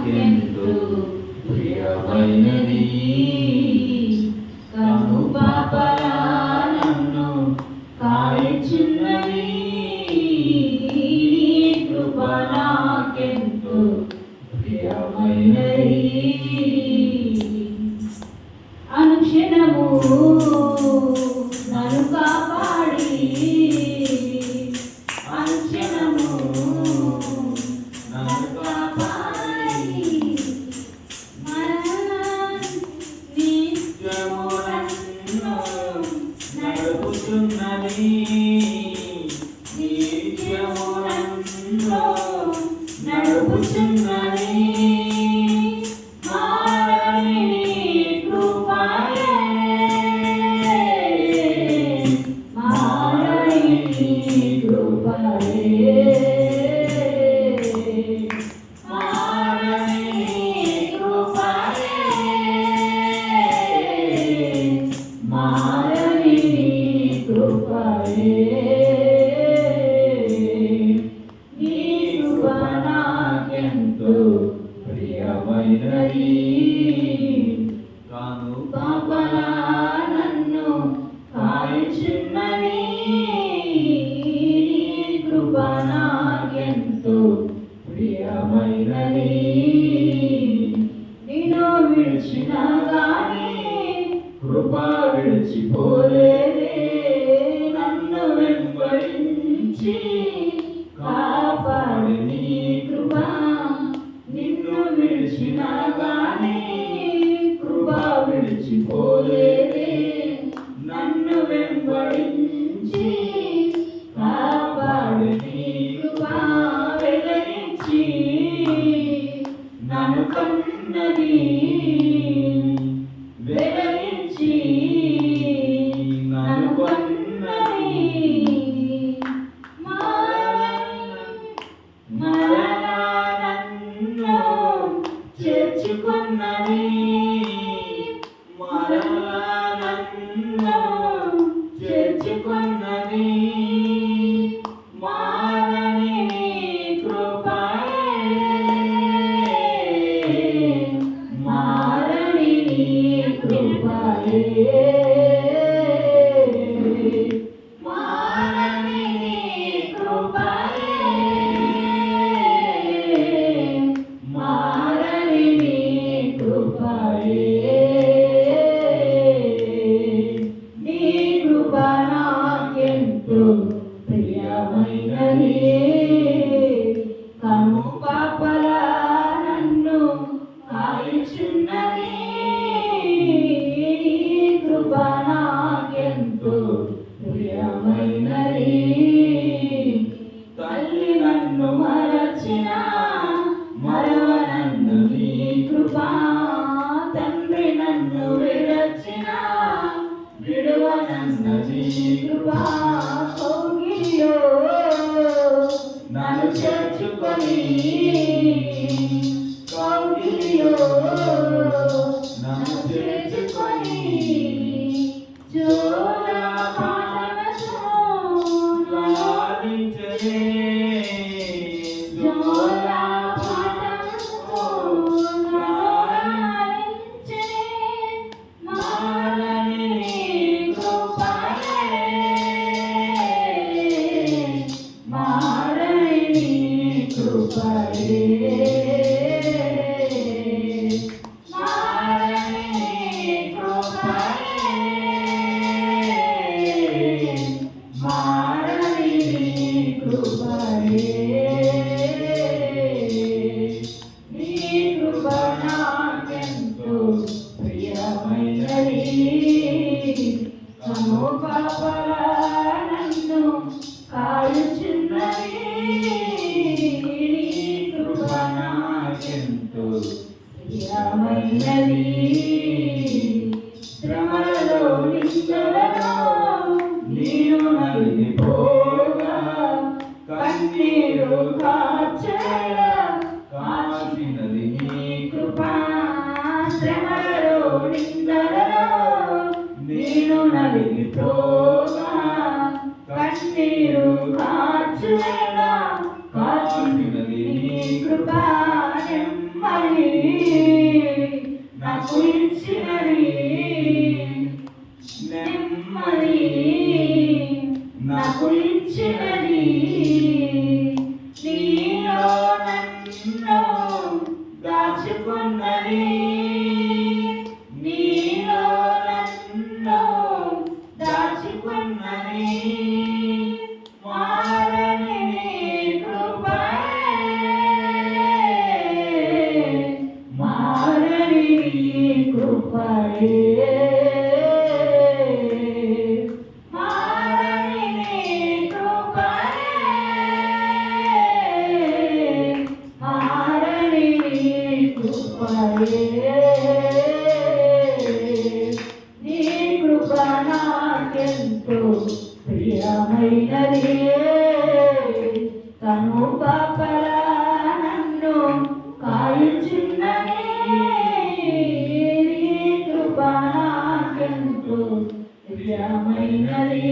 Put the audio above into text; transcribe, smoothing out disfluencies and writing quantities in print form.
నాకెంతో ప్రియమైనది. కను పాపలా నన్ను కాయుచున్నది. కృప నాకెంతో ప్రియమైనది. అనుక్షణము నన్ను కాపాడి అనుక్షణము నన్ను కాపాడి నిత్యము నన్ను నడుపుతున్నది. నిత్యము నన్ను నడుపుతున్నది. ప్రియమైనది. కాను పాపలా నన్ను కాయుచున్నది. కృప నాకెంతో ప్రియమైనది. నిన్ను విడిచిన గాని కృప విడిచిపోలేదే. నన్ను వెంబడించి కాపాడి నీ కృప. నిన్ను విడిచిన గాని కృప విడిచిపోలేదే. నన్ను వెంబడించి కాపాడి నీ కృప. వెలిగించి నన్ను కన్నది. వెలిగించి నన్ను కన్నది. చేర్చుకున్నది. మరలా నన్ను చేర్చుకున్నది. మారని కృపయే. మారని కృపయే. మారని కృపయే. నీ కృప నాకెంతో ప్రియమైనది. కను పాపలా నన్ను కాయుచున్నది. కృప నాకెంతో ప్రియమైనది. తల్లి నన్ను మరచిన మరవనన్నది కృప. తండ్రి నన్ను విడచిన విడువనన్నది కృప. కౌగిలిలో నన్ను చేర్చుకొని కౌగిలిలో నన్ను చేర్చుకొని జోల పాటలతో లాలించే. జోల నన్ను కాయుచున్నది. కృప నాకెంతో ప్రియమైనది. శ్రమలలో నిందలలో నేను నలిగిపోగా కన్నీరు కార్చగా కాచినది నీ కృప. శ్రమలలో నిందలలో నేను నలిగిపోగా కన్నీరు కార్చగా కాచినది నీ కృప. నెమ్మది దాచుకున్నది నీలో నన్ను దాచుకున్నది మారని నీ కృపయే మారని నీ కృపయే మారని నీ కృపయే మారని నీ కృపయే నీ కృప నాకెంతో ప్రియమైనది తను పాపలా నన్ను కాయుచున్నది నీ కృప నాకెంతో ప్రియమైనది